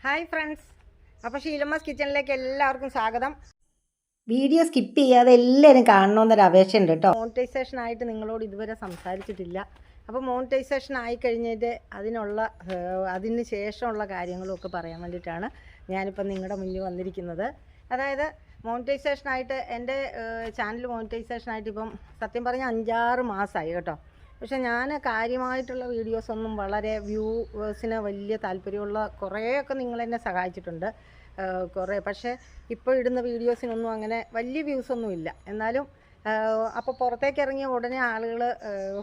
Hi friends, അപ്പോൾ ഷീലമ്മസ് കിച്ചണിലേക്ക് എല്ലാവർക്കും സ്വാഗതം. വീഡിയോ സ്കിപ്പ് ചെയ്യാതെ എല്ലാവരും കാണണമെന്നൊരു അപേക്ഷയുണ്ട് കേട്ടോ. മോണിറ്റൈസേഷനായിട്ട് നിങ്ങളോട് ഇതുവരെ സംസാരിച്ചിട്ടില്ല. അപ്പോൾ മോണിറ്റൈസേഷൻ ആയിക്കഴിഞ്ഞിട്ട് അതിന് ശേഷമുള്ള കാര്യങ്ങളും ഒക്കെ പറയാൻ വേണ്ടിയിട്ടാണ് ഞാനിപ്പോൾ നിങ്ങളുടെ മുന്നിൽ വന്നിരിക്കുന്നത്. അതായത് മോണിറ്റൈസേഷനായിട്ട് എൻ്റെ ചാനൽ മോണിറ്റൈസേഷനായിട്ട് ഇപ്പം സത്യം പറഞ്ഞാൽ 5-6 മാസമായി കേട്ടോ. പക്ഷെ ഞാൻ കാര്യമായിട്ടുള്ള വീഡിയോസൊന്നും വളരെ വ്യൂവേഴ്സിന് വലിയ താല്പര്യമുള്ള കുറേയൊക്കെ നിങ്ങളെന്നെ സഹായിച്ചിട്ടുണ്ട് കുറേ. പക്ഷേ ഇപ്പോൾ ഇടുന്ന വീഡിയോസിനൊന്നും അങ്ങനെ വലിയ വ്യൂസൊന്നുമില്ല. എന്നാലും അപ്പോൾ പുറത്തേക്ക് ഇറങ്ങിയ ഉടനെ ആളുകൾ,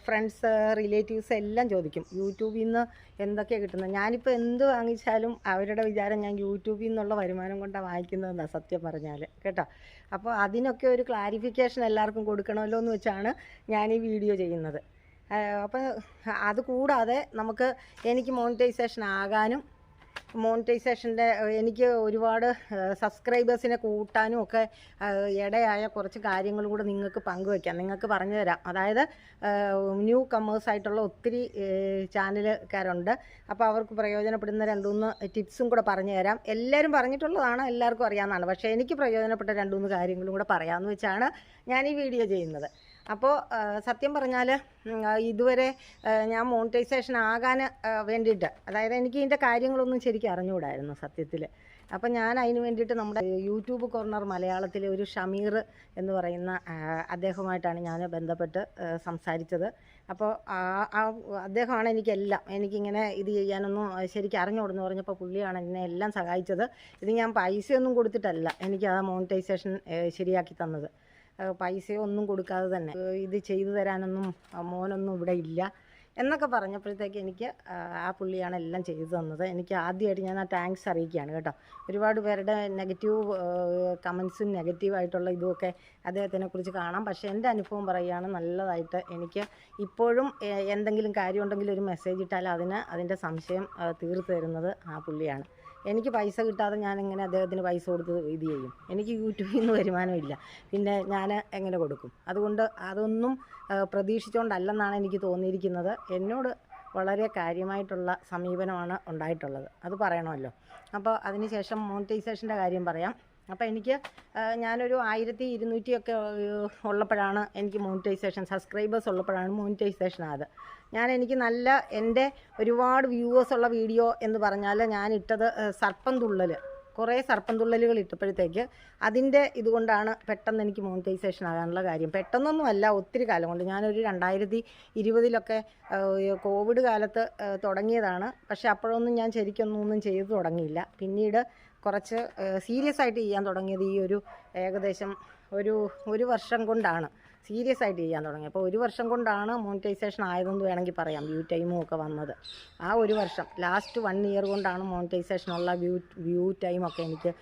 ഫ്രണ്ട്സ്, റിലേറ്റീവ്സ് എല്ലാം ചോദിക്കും യൂട്യൂബിൽ നിന്ന് എന്തൊക്കെയാണ് കിട്ടുന്നത്. ഞാനിപ്പോൾ എന്ത് വാങ്ങിച്ചാലും അവരുടെ വിചാരം ഞാൻ യൂട്യൂബിൽ നിന്നുള്ള വരുമാനം കൊണ്ടാണ് വാങ്ങിക്കുന്നതെന്നാണ് സത്യം പറഞ്ഞാൽ കേട്ടോ. അപ്പോൾ അതിനൊക്കെ ഒരു ക്ലാരിഫിക്കേഷൻ എല്ലാവർക്കും കൊടുക്കണമല്ലോ എന്ന് വെച്ചാണ് ഞാൻ ഈ വീഡിയോ ചെയ്യുന്നത്. അപ്പോൾ അതുകൂടാതെ എനിക്ക് മോണിറ്റൈസേഷൻ ആകാനും എനിക്ക് ഒരുപാട് സബ്സ്ക്രൈബേഴ്സിനെ കൂട്ടാനും ഒക്കെ ഇടയായ കുറച്ച് കാര്യങ്ങളും കൂടെ നിങ്ങൾക്ക് പങ്കുവയ്ക്കാം, നിങ്ങൾക്ക് പറഞ്ഞു തരാം. അതായത് ന്യൂ കമേഴ്സായിട്ടുള്ള ഒത്തിരി ചാനലുകാരുണ്ട്. അപ്പോൾ അവർക്ക് പ്രയോജനപ്പെടുന്ന 2-3 ടിപ്സും കൂടെ പറഞ്ഞു തരാം. എല്ലാവരും പറഞ്ഞിട്ടുള്ളതാണ്, എല്ലാവർക്കും അറിയാവുന്നതാണ്. പക്ഷേ എനിക്ക് പ്രയോജനപ്പെട്ട 2-3 കാര്യങ്ങളും കൂടെ പറയാമെന്ന് വെച്ചാണ് ഞാൻ ഈ വീഡിയോ ചെയ്യുന്നത്. അപ്പോൾ സത്യം പറഞ്ഞാൽ ഇതുവരെ ഞാൻ മോണിറ്റൈസേഷൻ ആകാൻ വേണ്ടിയിട്ട്, അതായത് എനിക്ക് ഇതിൻ്റെ കാര്യങ്ങളൊന്നും ശരിക്കും അറിഞ്ഞുകൂടായിരുന്നു സത്യത്തിൽ. അപ്പം ഞാൻ അതിന് വേണ്ടിയിട്ട് നമ്മുടെ യൂട്യൂബ് കോർണർ മലയാളത്തിലെ ഒരു ഷമീർ എന്ന് പറയുന്ന അദ്ദേഹമായിട്ടാണ് ഞാൻ ബന്ധപ്പെട്ട് സംസാരിച്ചത്. അപ്പോൾ അദ്ദേഹമാണ് എനിക്കിങ്ങനെ ഇത് ചെയ്യാനൊന്നും ശരിക്കും അറിഞ്ഞുകൂടെന്ന് പറഞ്ഞപ്പോൾ പുള്ളിയാണ് എന്നെ എല്ലാം സഹായിച്ചത്. ഇത് ഞാൻ പൈസയൊന്നും കൊടുത്തിട്ടല്ല എനിക്ക് ആ മോണിറ്റൈസേഷൻ ശരിയാക്കി തന്നത്. പൈസയോ ഒന്നും കൊടുക്കാതെ തന്നെ ഇത് ചെയ്തു തരാനൊന്നും മോനൊന്നും ഇവിടെ ഇല്ല എന്നൊക്കെ പറഞ്ഞപ്പോഴത്തേക്ക് എനിക്ക് ആ പുള്ളിയാണ് എല്ലാം ചെയ്തു തന്നത്. എനിക്ക് ആദ്യമായിട്ട് ഞാൻ ആ താങ്ക്സ് അറിയിക്കുകയാണ് കേട്ടോ. ഒരുപാട് പേരുടെ നെഗറ്റീവ് കമൻസും നെഗറ്റീവായിട്ടുള്ള ഇതുമൊക്കെ അദ്ദേഹത്തിനെക്കുറിച്ച് കാണാം. പക്ഷേ എൻ്റെ അനുഭവം പറയുകയാണ്, നല്ലതായിട്ട് എനിക്ക് ഇപ്പോഴും എന്തെങ്കിലും കാര്യമുണ്ടെങ്കിൽ ഒരു മെസ്സേജ് ഇട്ടാൽ അതിൻ്റെ സംശയം തീർത്തു തരുന്നത് ആ പുള്ളിയാണ്. എനിക്ക് പൈസ കിട്ടാതെ ഞാൻ എങ്ങനെ അദ്ദേഹത്തിന് പൈസ കൊടുത്ത് ഇത് ചെയ്യും? എനിക്ക് യൂട്യൂബിൽ നിന്ന് വരുമാനമില്ല, പിന്നെ ഞാൻ എങ്ങനെ കൊടുക്കും? അതുകൊണ്ട് അതൊന്നും പ്രതീക്ഷിച്ചുകൊണ്ടല്ലെന്നാണ് എനിക്ക് തോന്നിയിരിക്കുന്നത്. എന്നോട് വളരെ കാര്യമായിട്ടുള്ള സമീപനമാണ് ഉണ്ടായിട്ടുള്ളത്, അത് പറയണമല്ലോ. അപ്പോൾ അതിനുശേഷം മോണിറ്റൈസേഷൻ്റെ കാര്യം പറയാം. അപ്പോൾ ഞാനൊരു 1200 ഒക്കെ ഉള്ളപ്പോഴാണ് എനിക്ക് മോണിറ്റൈസേഷൻ, സബ്സ്ക്രൈബേഴ്സ് ഉള്ളപ്പോഴാണ് മോണിറ്റൈസേഷൻ ആയത്. എൻ്റെ ഒരുപാട് വ്യൂവേഴ്സ് ഉള്ള വീഡിയോ എന്ന് പറഞ്ഞാൽ ഞാൻ ഇട്ടത് കുറേ സർപ്പം തുള്ളലുകൾ ഇട്ടപ്പോഴത്തേക്ക് അതിൻ്റെ ഇതുകൊണ്ടാണ് പെട്ടെന്ന് എനിക്ക് മോണിറ്റൈസേഷൻ ആകാനുള്ള കാര്യം. പെട്ടെന്നൊന്നുമല്ല, ഒത്തിരി കാലം കൊണ്ട്. ഞാനൊരു 2020 കോവിഡ് കാലത്ത് തുടങ്ങിയതാണ്. പക്ഷേ അപ്പോഴൊന്നും ഞാൻ ശരിക്കൊന്നും ചെയ്തു തുടങ്ങിയില്ല. പിന്നീട് കുറച്ച് സീരിയസ് ആയിട്ട് ചെയ്യാൻ തുടങ്ങിയത് ഈ ഏകദേശം ഒരു വർഷം കൊണ്ടാണ് സീരിയസ് ആയിട്ട് ചെയ്യാൻ തുടങ്ങി. അപ്പോൾ 1 വർഷം കൊണ്ടാണ് മോണിറ്റൈസേഷൻ ആയതെന്ന് വേണമെങ്കിൽ പറയാം. വ്യൂ ടൈമും ഒക്കെ വന്നത് ആ 1 വർഷം, ലാസ്റ്റ് 1 ഇയർ കൊണ്ടാണ് മോണിറ്റൈസേഷനുള്ള വ്യൂ ടൈമൊക്കെ എനിക്ക്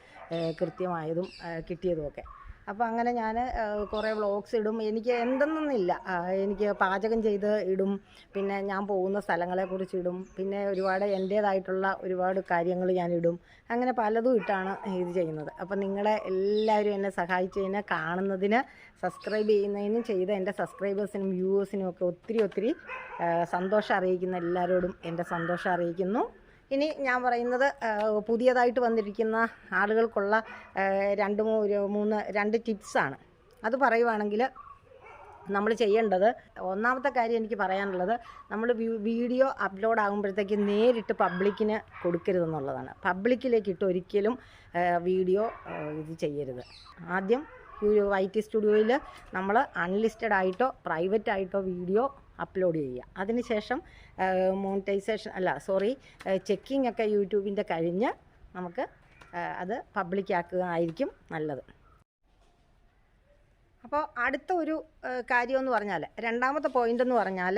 കൃത്യമായതും കിട്ടിയതുമൊക്കെ. അപ്പോൾ അങ്ങനെ ഞാൻ കുറേ വ്ളോഗ്സ് ഇടും. എനിക്ക് എന്തെന്നൊന്നുമില്ല, എനിക്ക് പാചകം ചെയ്ത് ഇടും, പിന്നെ ഞാൻ പോകുന്ന സ്ഥലങ്ങളെക്കുറിച്ച് ഇടും, പിന്നെ എൻ്റേതായിട്ടുള്ള ഒരുപാട് കാര്യങ്ങൾ ഞാൻ ഇടും. അങ്ങനെ പലതും ഇട്ടാണ് ഇത് ചെയ്യുന്നത്. അപ്പോൾ നിങ്ങളെ എല്ലാവരും എന്നെ സഹായിച്ചതിന്, കാണുന്നതിന്, സബ്സ്ക്രൈബ് ചെയ്യുന്നതിനും ചെയ്ത എൻ്റെ സബ്സ്ക്രൈബേഴ്സിനും വ്യൂവേഴ്സിനും ഒക്കെ ഒത്തിരി സന്തോഷം അറിയിക്കുന്ന എല്ലാവരോടും എൻ്റെ സന്തോഷം അറിയിക്കുന്നു. ഇനി ഞാൻ പറയുന്നത് പുതിയതായിട്ട് വന്നിരിക്കുന്ന ആളുകൾക്കുള്ള 2 ടിപ്സാണ്. അത് പറയുവാണെങ്കിൽ നമ്മൾ ചെയ്യേണ്ടത്, ഒന്നാമത്തെ കാര്യം എനിക്ക് പറയാനുള്ളത്, നമ്മൾ വീഡിയോ അപ്ലോഡ് ആകുമ്പോഴത്തേക്ക് നേരിട്ട് പബ്ലിക്കിന് കൊടുക്കരുതെന്നുള്ളതാണ്. പബ്ലിക്കിലേക്കിട്ട് ഒരിക്കലും വീഡിയോ ഇത് ചെയ്യരുത്. ആദ്യം YT സ്റ്റുഡിയോയിൽ നമ്മൾ അൺലിസ്റ്റഡ് ആയിട്ടോ പ്രൈവറ്റ് ആയിട്ടോ വീഡിയോ അപ്ലോഡ് ചെയ്യുക. അതിനുശേഷം ചെക്കിംഗ് ഒക്കെ യൂട്യൂബിൻ്റെ കഴിഞ്ഞ് നമുക്ക് അത് പബ്ലിക്കാക്കുകയായിരിക്കും നല്ലത്. അപ്പോൾ അടുത്ത ഒരു കാര്യമെന്ന് പറഞ്ഞാൽ, രണ്ടാമത്തെ പോയിൻ്റ് എന്ന് പറഞ്ഞാൽ,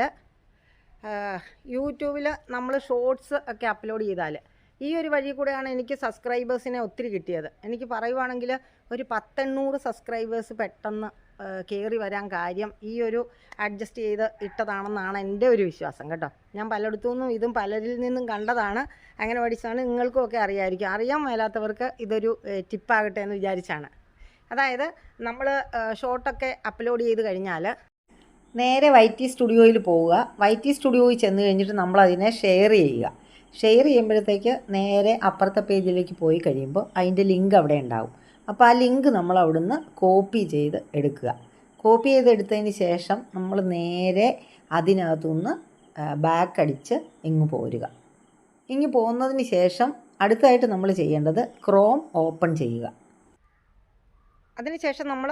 യൂട്യൂബിൽ നമ്മൾ ഷോർട്സ് ഒക്കെ അപ്ലോഡ് ചെയ്താൽ, ഈ ഒരു വഴി കൂടെയാണ് എനിക്ക് സബ്സ്ക്രൈബേഴ്സിനെ ഒത്തിരി കിട്ടിയത്. എനിക്ക് പറയുവാണെങ്കിൽ ഒരു 10-800 സബ്സ്ക്രൈബേഴ്സ് പെട്ടെന്ന് കയറി വരാൻ കാര്യം ഈ അഡ്ജസ്റ്റ് ചെയ്ത് ഇട്ടതാണെന്നാണ് എൻ്റെ ഒരു വിശ്വാസം കേട്ടോ. ഞാൻ പലയിടത്തുനിന്നും പലരിൽ നിന്നും കണ്ടതാണ്, അങ്ങനെ പഠിച്ചാണ്. നിങ്ങൾക്കും ഒക്കെ അറിയാമായിരിക്കും. അറിയാൻ മേലാത്തവർക്ക് ഇതൊരു ടിപ്പാകട്ടെ എന്ന് വിചാരിച്ചാണ്. അതായത് നമ്മൾ ഷോർട്ടൊക്കെ അപ്ലോഡ് ചെയ്ത് കഴിഞ്ഞാൽ നേരെ YT സ്റ്റുഡിയോയിൽ പോവുക. YT സ്റ്റുഡിയോയിൽ ചെന്ന് കഴിഞ്ഞിട്ട് നമ്മളതിനെ ഷെയർ ചെയ്യുക. ഷെയർ ചെയ്യുമ്പോഴത്തേക്ക് നേരെ അപ്പുറത്തെ പേജിലേക്ക് പോയി കഴിയുമ്പോൾ അതിൻ്റെ ലിങ്ക് അവിടെ ഉണ്ടാവും. അപ്പോൾ ആ ലിങ്ക് നമ്മൾ അവിടുന്ന് കോപ്പി ചെയ്ത് എടുക്കുക. കോപ്പി ചെയ്തെടുത്തതിന് ശേഷം നമ്മൾ നേരെ അതിനകത്തുനിന്ന് ബാക്ക് അടിച്ച് ഇങ്ങ് പോരുക. ഇങ്ങ് പോകുന്നതിന് ശേഷം അടുത്തായിട്ട് നമ്മൾ ചെയ്യേണ്ടത് ക്രോം ഓപ്പൺ ചെയ്യുക. അതിനുശേഷം നമ്മൾ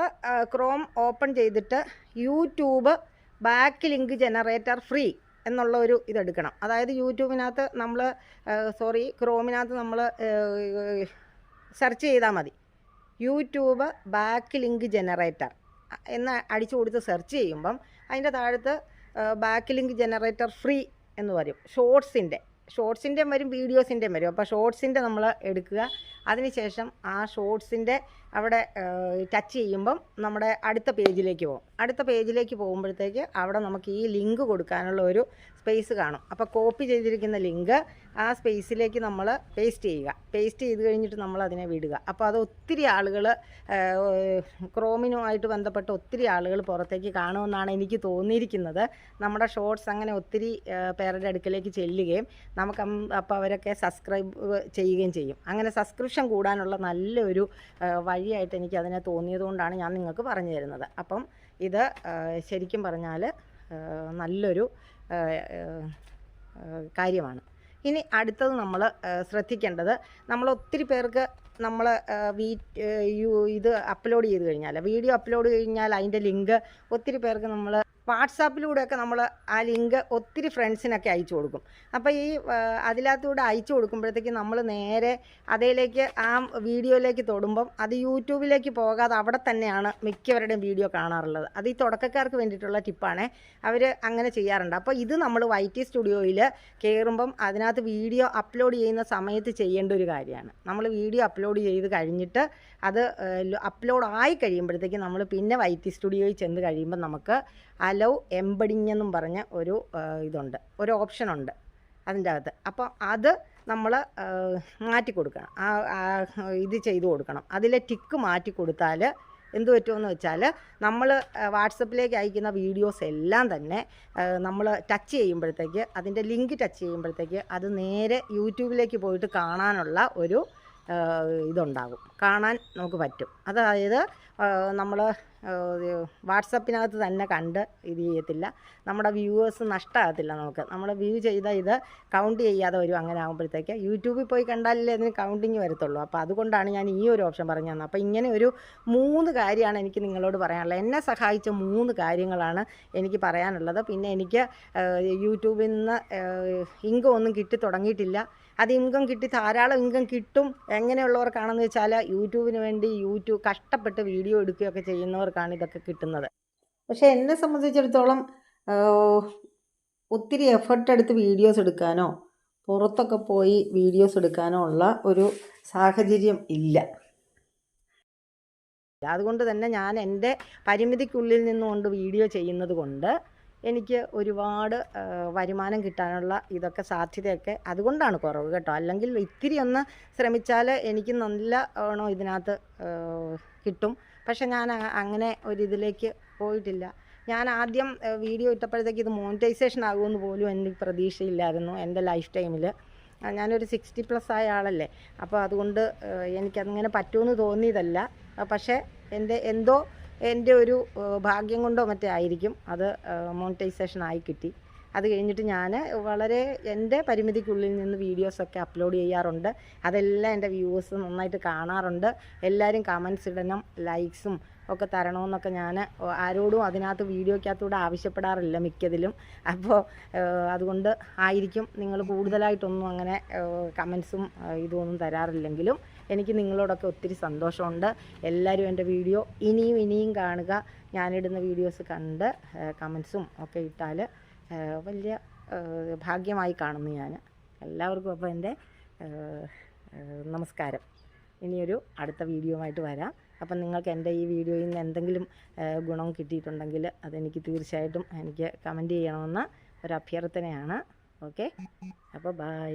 ക്രോം ഓപ്പൺ ചെയ്തിട്ട് YouTube back link generator free എന്നുള്ള ഒരു ഇതെടുക്കണം. അതായത് യൂട്യൂബിനകത്ത് നമ്മൾ ക്രോമിനകത്ത് നമ്മൾ സെർച്ച് ചെയ്താൽ മതി. യൂട്യൂബ് ബാക്ക് ലിങ്ക് ജനറേറ്റർ എന്ന് അടിച്ചു കൊടുത്ത് സെർച്ച് ചെയ്യുമ്പം അതിൻ്റെ താഴത്ത് ബാക്ക് ലിങ്ക് ജനറേറ്റർ ഫ്രീ എന്ന് വരും. ഷോർട്സിൻ്റെയും വരും, വീഡിയോസിൻ്റെയും വരും. അപ്പോൾ ഷോർട്സിൻ്റെ നമ്മൾ എടുക്കുക. അതിനുശേഷം ആ ഷോർട്സിൻ്റെ അവിടെ ടച്ച് ചെയ്യുമ്പം നമ്മുടെ അടുത്ത പേജിലേക്ക് പോകും. അടുത്ത പേജിലേക്ക് പോകുമ്പോഴത്തേക്ക് അവിടെ നമുക്ക് ഈ ലിങ്ക് കൊടുക്കാനുള്ള ഒരു സ്പേസ് കാണും. അപ്പോൾ കോപ്പി ചെയ്തിരിക്കുന്ന ലിങ്ക് ആ സ്പേസിലേക്ക് നമ്മൾ പേസ്റ്റ് ചെയ്യുക. പേസ്റ്റ് ചെയ്ത് കഴിഞ്ഞിട്ട് നമ്മൾ അതിനെ വിടുക. അപ്പോൾ അത് ഒത്തിരി ആളുകൾ ക്രോമിനുമായിട്ട് ബന്ധപ്പെട്ട് ഒത്തിരി ആളുകൾ പുറത്തേക്ക് കാണുമെന്നാണ് എനിക്ക് തോന്നിയിരിക്കുന്നത്. നമ്മുടെ ഷോർട്സ് അങ്ങനെ ഒത്തിരി പേരുടെ അടുക്കലേക്ക് ചെല്ലുകയും നമുക്ക് അപ്പോൾ അവരൊക്കെ സബ്സ്ക്രൈബ് ചെയ്യുകയും ചെയ്യും. അങ്ങനെ സബ്സ്ക്രിപ്ഷൻ കൂടാനുള്ള നല്ലൊരു വഴിയായിട്ട് എനിക്ക് അതിനെ തോന്നിയതുകൊണ്ടാണ് ഞാൻ നിങ്ങൾക്ക് പറഞ്ഞു തരുന്നത്. അപ്പം ഇത് ശരിക്കും പറഞ്ഞാൽ നല്ലൊരു കാര്യമാണ്. ഇനി അടുത്തത് നമ്മൾ ശ്രദ്ധിക്കേണ്ടത്, നമ്മൾ ഒത്തിരി പേർക്ക് നമ്മൾ ഇത് അപ്ലോഡ് ചെയ്ത് കഴിഞ്ഞാൽ, വീഡിയോ അപ്ലോഡ് കഴിഞ്ഞാൽ അതിൻ്റെ ലിങ്ക് ഒത്തിരി പേർക്ക് നമ്മൾ വാട്സാപ്പിലൂടെയൊക്കെ നമ്മൾ ആ ലിങ്ക് ഒത്തിരി ഫ്രണ്ട്സിനൊക്കെ അയച്ചു കൊടുക്കും. അപ്പോൾ ഈ അതിനകത്തൂടെ അയച്ചു കൊടുക്കുമ്പോഴത്തേക്ക് നമ്മൾ നേരെ അതിലേക്ക് ആ വീഡിയോയിലേക്ക് തൊടുമ്പം അത് യൂട്യൂബിലേക്ക് പോകാതെ അവിടെ തന്നെയാണ് മിക്കവരുടെയും വീഡിയോ കാണാറുള്ളത്. അത് ഈ തുടക്കക്കാർക്ക് വേണ്ടിയിട്ടുള്ള ടിപ്പാണ്. അവർ അങ്ങനെ ചെയ്യാറുണ്ട്. അപ്പോൾ ഇത് നമ്മൾ YT സ്റ്റുഡിയോയിൽ കയറുമ്പം അതിനകത്ത് വീഡിയോ അപ്ലോഡ് ചെയ്യുന്ന സമയത്ത് ചെയ്യേണ്ട ഒരു കാര്യമാണ്. നമ്മൾ വീഡിയോ അപ്ലോഡ് ചെയ്ത് കഴിഞ്ഞിട്ട് അത് അപ്ലോഡ് ആയി കഴിയുമ്പോഴത്തേക്ക് നമ്മൾ പിന്നെ YT സ്റ്റുഡിയോയിൽ ചെന്ന് കഴിയുമ്പോൾ നമുക്ക് അലോ എംബഡിങ് എന്നും പറഞ്ഞ ഒരു ഇതുണ്ട്, ഒരു ഓപ്ഷനുണ്ട് അതിൻ്റെ അകത്ത്. അപ്പോൾ അത് നമ്മൾ മാറ്റി കൊടുക്കണം, ഇത് ചെയ്ത് കൊടുക്കണം. അതിലെ ടിക്ക് മാറ്റി കൊടുത്താൽ എന്ത് പറ്റുമെന്ന് വെച്ചാൽ നമ്മൾ വാട്സപ്പിലേക്ക് അയക്കുന്ന വീഡിയോസ് എല്ലാം തന്നെ നമ്മൾ ടച്ച് ചെയ്യുമ്പോഴത്തേക്ക്, അതിൻ്റെ ലിങ്ക് ടച്ച് ചെയ്യുമ്പോഴത്തേക്ക് അത് നേരെ യൂട്യൂബിലേക്ക് പോയിട്ട് കാണാനുള്ള ഒരു ഇതുണ്ടാകും, കാണാൻ നമുക്ക് പറ്റും. അതായത് നമ്മൾ വാട്സപ്പിനകത്ത് തന്നെ കണ്ട് ഇത് ചെയ്യത്തില്ല, നമ്മുടെ വ്യൂവേഴ്സ് നഷ്ടമാകത്തില്ല. നമ്മൾ വ്യൂ ചെയ്ത ഇത് കൗണ്ട് ചെയ്യാതെ വരും. അങ്ങനെ ആകുമ്പോഴത്തേക്ക് യൂട്യൂബിൽ പോയി കണ്ടാലല്ലേ അതിന് കൗണ്ടിങ് വരത്തുള്ളൂ. അപ്പോൾ അതുകൊണ്ടാണ് ഞാൻ ഈ ഒരു ഓപ്ഷൻ പറഞ്ഞു തന്നത്. അപ്പോൾ ഇങ്ങനെ ഒരു 3 കാര്യമാണ് എനിക്ക് നിങ്ങളോട് പറയാനുള്ളത്. എന്നെ സഹായിച്ച 3 കാര്യങ്ങളാണ് എനിക്ക് പറയാനുള്ളത്. പിന്നെ എനിക്ക് യൂട്യൂബിൽ നിന്ന് ഇൻകം ഒന്നും കിട്ടി തുടങ്ങിയിട്ടില്ല. അത് ഇൻകം കിട്ടി, ധാരാളം ഇൻകം കിട്ടും. എങ്ങനെയുള്ളവർക്കാണെന്ന് വെച്ചാൽ യൂട്യൂബിന് വേണ്ടി കഷ്ടപ്പെട്ട് വീഡിയോ എടുക്കുകയൊക്കെ ചെയ്യുന്നവർക്കാണ് ഇതൊക്കെ കിട്ടുന്നത്. പക്ഷേ എന്നെ സംബന്ധിച്ചിടത്തോളം ഒത്തിരി എഫർട്ട് എടുത്ത് വീഡിയോസ് എടുക്കാനോ പുറത്തൊക്കെ പോയി വീഡിയോസ് എടുക്കാനോ ഉള്ള ഒരു സാഹചര്യം ഇല്ല. അതുകൊണ്ട് തന്നെ ഞാൻ എൻ്റെ പരിമിതിക്കുള്ളിൽ നിന്നുകൊണ്ട് വീഡിയോ ചെയ്യുന്നത് കൊണ്ട് എനിക്ക് ഒരുപാട് വരുമാനം കിട്ടാനുള്ള ഇതൊക്കെ സാധ്യതയൊക്കെ അതുകൊണ്ടാണ് കുറവ് കേട്ടോ. അല്ലെങ്കിൽ ഇത്തിരി ഒന്ന് ശ്രമിച്ചാൽ എനിക്ക് നല്ല ഇതിനകത്ത് കിട്ടും. പക്ഷെ ഞാൻ അങ്ങനെ ഒരിതിലേക്ക് പോയിട്ടില്ല. ഞാൻ ആദ്യം വീഡിയോ ഇട്ടപ്പോഴത്തേക്ക് ഇത് മോണിറ്റൈസേഷൻ ആകുമെന്ന് പോലും എനിക്ക് പ്രതീക്ഷയില്ലായിരുന്നു എൻ്റെ ലൈഫ് ടൈമിൽ. ഞാനൊരു 60+ ആയ ആളല്ലേ. അപ്പോൾ അതുകൊണ്ട് എനിക്കങ്ങനെ പറ്റുമെന്ന് തോന്നിയതല്ല. പക്ഷേ എൻ്റെ ഒരു ഭാഗ്യം കൊണ്ടോ മറ്റേ ആയിരിക്കും അത് മോണിറ്റൈസേഷൻ ആയി കിട്ടി. അത് കഴിഞ്ഞിട്ട് ഞാൻ വളരെ എൻ്റെ പരിമിതിക്കുള്ളിൽ നിന്ന് വീഡിയോസൊക്കെ അപ്ലോഡ് ചെയ്യാറുണ്ട്. അതെല്ലാം എൻ്റെ വ്യൂവേഴ്സ് നന്നായിട്ട് കാണാറുണ്ട്. എല്ലാവരും കമൻസ് ഇടണം, ലൈക്സും ഒക്കെ തരണമെന്നൊക്കെ ഞാൻ ആരോടും അതിനകത്ത് വീഡിയോയ്ക്കകത്തൂടെ ആവശ്യപ്പെടാറില്ല മിക്കതിലും. അപ്പോൾ അതുകൊണ്ട് ആയിരിക്കും നിങ്ങൾ കൂടുതലായിട്ടൊന്നും അങ്ങനെ കമൻസും ഇതൊന്നും തരാറില്ലെങ്കിലും എനിക്ക് നിങ്ങളോടൊക്കെ ഒത്തിരി സന്തോഷമുണ്ട്. എല്ലാവരും എൻ്റെ വീഡിയോ ഇനിയും കാണുക. ഞാനിടുന്ന വീഡിയോസ് കണ്ട് കമൻസും ഒക്കെ ഇട്ടാൽ വലിയ ഭാഗ്യമായി കാണുന്നു ഞാൻ. എല്ലാവർക്കും അപ്പോൾ എൻ്റെ നമസ്കാരം. ഇനിയൊരു അടുത്ത വീഡിയോയുമായിട്ട് വരാം. അപ്പം നിങ്ങൾക്ക് എൻ്റെ ഈ വീഡിയോയിൽ നിന്ന് എന്തെങ്കിലും ഗുണം കിട്ടിയിട്ടുണ്ടെങ്കിൽ അതെനിക്ക് തീർച്ചയായിട്ടും എനിക്ക് കമൻറ്റ് ചെയ്യണമെന്ന ഒരു അഭ്യർത്ഥനയാണ്. ഓക്കെ, അപ്പോൾ ബൈ.